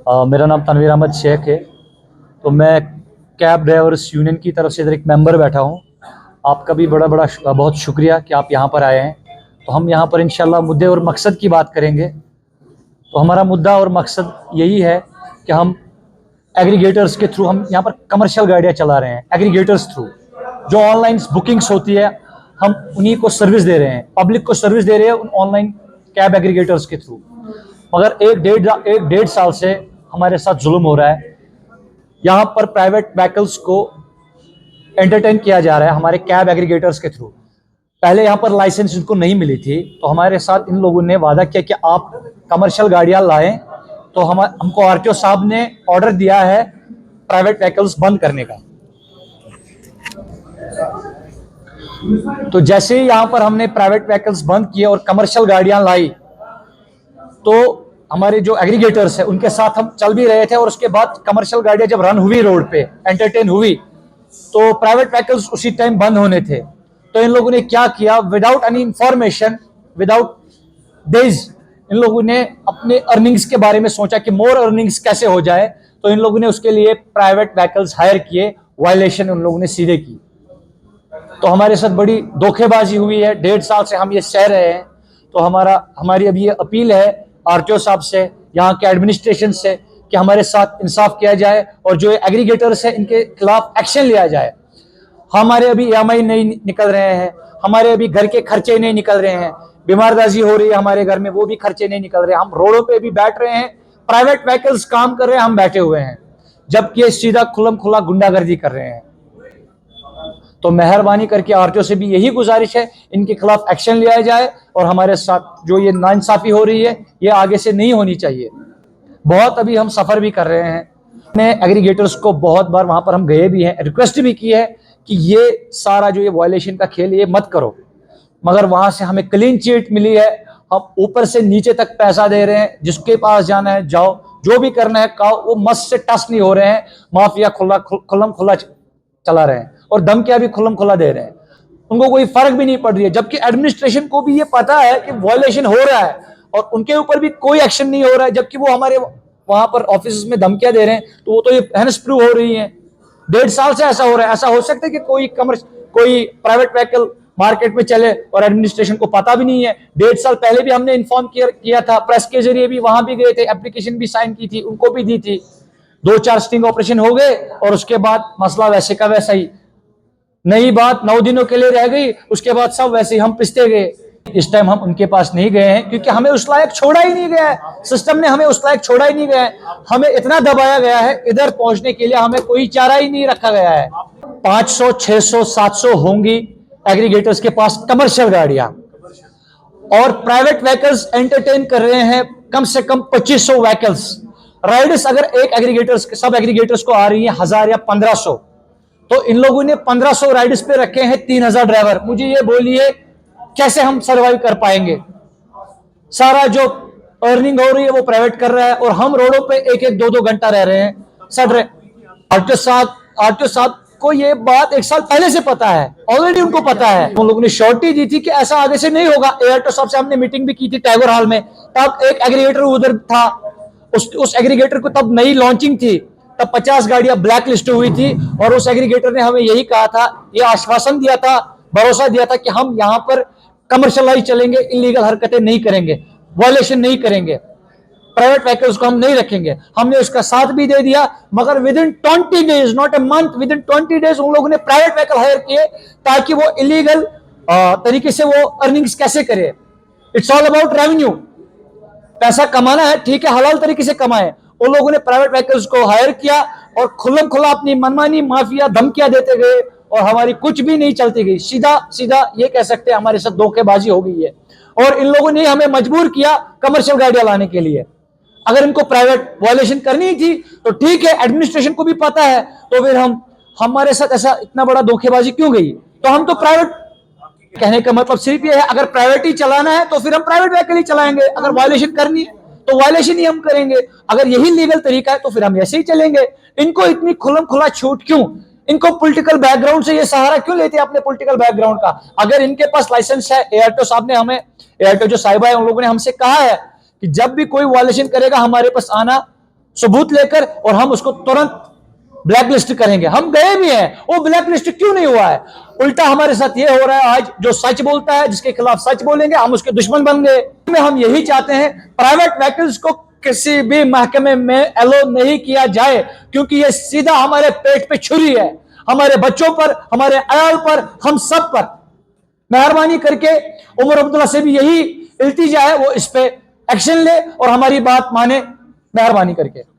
मेरा नाम तनवीर अहमद शेख है। तो मैं कैब ड्राइवर्स यूनियन की तरफ से इधर एक मेंबर बैठा हूँ। आपका भी बहुत शुक्रिया कि आप यहाँ पर आए हैं। तो हम यहाँ पर इंशाल्लाह मुद्दे और मकसद की बात करेंगे। तो हमारा मुद्दा और मकसद यही है कि हम एग्रीगेटर्स के थ्रू हम यहाँ पर कमर्शियल गाड़ियाँ चला रहे हैं। एग्रीगेटर्स थ्रू जो ऑनलाइन बुकिंग्स होती है, हम उन्हीं को सर्विस दे रहे हैं, पब्लिक को सर्विस दे रहे हैं ऑनलाइन कैब एग्रीगेटर्स के थ्रू। मगर एक डेढ़ साल से हमारे साथ जुल्म हो रहा है। यहाँ पर प्राइवेट व्हीकल्स को एंटरटेन किया जा रहा है हमारे कैब एग्रीगेटर्स के थ्रू। पहले यहाँ पर लाइसेंस इनको नहीं मिली थी, तो हमारे साथ इन लोगों ने वादा किया कि आप कमर्शियल गाड़ियाँ लाएं। तो हमको आरटीओ साहब ने ऑर्डर दिया है प्राइवेट व्हीकल्स बंद करने का। तो जैसे ही यहाँ पर हमने प्राइवेट व्हीकल्स बंद किए और कमर्शियल गाड़ियाँ लाई, तो हमारे जो एग्रीगेटर्स है उनके साथ हम चल भी रहे थे। और उसके बाद कमर्शियल गाड़ियाँ जब रन हुई रोड पे, एंटरटेन हुई, तो प्राइवेट व्हीकल्स उसी टाइम बंद होने थे। तो इन लोगों ने क्या किया, without any information, without days, इन लोगों ने अपने अर्निंग्स के बारे में सोचा कि मोर अर्निंग्स कैसे हो जाए। तो इन लोगों ने उसके लिए प्राइवेट व्हीकल्स हायर किए, वायलेशन उन लोगों ने सीधे की। तो हमारे साथ बड़ी धोखेबाजी हुई है। 1.5 साल से हम ये सह रहे हैं। तो हमारी अभी ये अपील है आरटीओ साहब से, यहाँ के एडमिनिस्ट्रेशन से, कि हमारे साथ इंसाफ किया जाए और जो एग्रीगेटर्स है इनके खिलाफ एक्शन लिया जाए। हमारे अभी ईएमआई नहीं निकल रहे हैं, हमारे अभी घर के खर्चे नहीं निकल रहे हैं, बीमारदाजी हो रही है हमारे घर में, वो भी खर्चे नहीं निकल रहे हैं। हम रोडों पे भी बैठ रहे हैं, प्राइवेट व्हीकल्स काम कर रहे हैं, हम बैठे हुए हैं, जबकि ये सीधा खुलम खुला गुंडागर्दी कर रहे हैं। तो मेहरबानी करके आरटीओ से भी यही गुजारिश है, इनके खिलाफ एक्शन लिया जाए। और हमारे साथ जो ये नाइंसाफी हो रही है, ये आगे से नहीं होनी चाहिए। बहुत अभी हम सफर भी कर रहे हैं, अपने एग्रीगेटर्स को बहुत बार वहां पर हम गए भी हैं, रिक्वेस्ट भी की है कि ये सारा जो ये वायलेशन का खेल ये मत करो। मगर वहां से हमें क्लीन चिट मिली है। हम ऊपर से नीचे तक पैसा दे रहे हैं, जिसके पास जाना है जाओ, जो भी करना है खाओ, वो मस्त से टच नहीं हो रहे हैं। माफिया खुल्लम खुला चला रहे हैं और धमकियां भी खुल्लम खुला दे रहे हैं। उनको कोई फर्क भी नहीं पड़ रही है, जबकि एडमिनिस्ट्रेशन को भी ये पता है कि वायलेशन हो रहा है और उनके ऊपर भी कोई एक्शन नहीं हो रहा है। जबकि वो हमारे वहां पर ऑफिस में धमकियां दे रहे हैं, तो वो तो ये हैंड्स प्रूव हो रही है। 1.5 साल से ऐसा हो रहा है। ऐसा हो सकता है कि कोई प्राइवेट व्हीकल मार्केट में चले और एडमिनिस्ट्रेशन को पता भी नहीं है। 1.5 साल पहले भी हमने इन्फॉर्म किया था, प्रेस के जरिए भी वहां भी गए थे, एप्लीकेशन भी साइन की थी, उनको भी दी थी। 2-4 स्टिंग ऑपरेशन हो गए और उसके बाद मसला वैसे का वैसा ही। नई बात 9 दिनों के लिए रह गई, उसके बाद सब वैसे ही हम पिसते गए। इस टाइम हम उनके पास नहीं गए हैं, क्योंकि हमें उस लायक छोड़ा ही नहीं गया है। सिस्टम ने हमें उस लायक छोड़ा ही नहीं गया है। हमें इतना दबाया गया है, इधर पहुंचने के लिए हमें कोई चारा ही नहीं रखा गया है। 500, 600, 700 होंगी एग्रीगेटर्स के पास कमर्शियल गाड़ियां, और प्राइवेट व्हीकल्स एंटरटेन कर रहे हैं कम से कम 2500 व्हीकल्स। राइड्स अगर सब एग्रीगेटर्स को आ रही है 1000 या 1500, तो इन लोगों ने 1500 राइड्स पे रखे हैं 3000 ड्राइवर। मुझे ये बोलिए कैसे हम सर्वाइव कर पाएंगे? सारा जो अर्निंग हो रही है वो प्राइवेट कर रहा है, और हम रोडों पे 1-1, 2-2 घंटा रह रहे हैं, सड़ रहे। आरटीओ साहब को ये बात 1 साल पहले से पता है, ऑलरेडी उनको पता है। उन लोगों ने श्योरिटी दी थी कि ऐसा आगे से नहीं होगा। एयरटेल साहब से हमने मीटिंग भी की थी टैगोर हॉल में, तब एक एग्रीगेटर उधर था, उस एग्रीगेटर को तब नई लॉन्चिंग थी, तब 50 गाड़ियां ब्लैक लिस्ट हुई थी, और उस एग्रीगेटर ने हमें यही कहा था, ये आश्वासन दिया था, भरोसा दिया था कि हम यहाँ पर कमर्शियलाइज चलेंगे, इलीगल हरकतें नहीं करेंगे, वायलेशन नहीं करेंगे, प्राइवेट व्हीकल्स को हम नहीं रखेंगे। हमने उसका साथ भी दे दिया। मगर with in 20 days, not a month, with in 20 days उन लोगों ने प्राइवेट व्हीकल हायर किए, ताकि वो इलीगल तरीके से वो अर्निंग्स कैसे करे। It's all about revenue. पैसा कमाना है, ठीक है, हलाल तरीके से कमाए। उन लोगों ने प्राइवेट व्हीकल्स को हायर किया और खुल्लम खुला अपनी मनमानी माफिया धमकियां देते गए, और हमारी कुछ भी नहीं चलती गई। सीधा ये कह सकते हैं हमारे साथ धोखेबाजी हो गई है। और इन लोगों ने हमें मजबूर किया कमर्शियल गाड़ियां लाने के लिए। अगर इनको प्राइवेट वायलेशन करनी थी तो ठीक है, एडमिनिस्ट्रेशन को भी पता है, तो फिर हमारे साथ ऐसा इतना बड़ा धोखेबाजी क्यों गई? तो हम तो प्राइवेट, कहने का मतलब सिर्फ ये है, अगर प्राइवेट ही चलाना है तो फिर हम प्राइवेट व्हीकल ही चलाएंगे। अगर वायलेशन करनी है तो वायलेशन ही हम करेंगे। अगर यही लीगल तरीका है तो फिर हम ऐसे ही चलेंगे। इनको इतनी खुल्लम खुला छूट क्यों? इनको पॉलिटिकल बैकग्राउंड से ये सहारा क्यों लेते हैं अपने पॉलिटिकल बैकग्राउंड का? अगर इनके पास लाइसेंस है, एयरटेल साहब ने हमें, एयरटेल जो साहिबा है उन लोगों ने हमसे कहा है कि जब भी कोई वायलेशन करेगा हमारे पास आना, सबूत लेकर और हम उसको तुरंत ब्लैक लिस्ट करेंगे। हम गए भी हैं, वो ब्लैक लिस्ट क्यों नहीं हुआ है? उल्टा हमारे साथ ये हो रहा है, आज जो सच बोलता है, जिसके खिलाफ सच बोलेंगे, हम उसके दुश्मन बन गए। हम यही चाहते हैं प्राइवेट व्हीकल्स को किसी भी महकमे में अलो नहीं किया जाए, क्योंकि ये सीधा हमारे पेट पे छुरी है, हमारे बच्चों पर, हमारे अयाल पर, हम सब पर। मेहरबानी करके उमर अब्दुल्ला से भी यही इल्तिजा है, वो इस पे एक्शन ले और हमारी बात माने, मेहरबानी करके।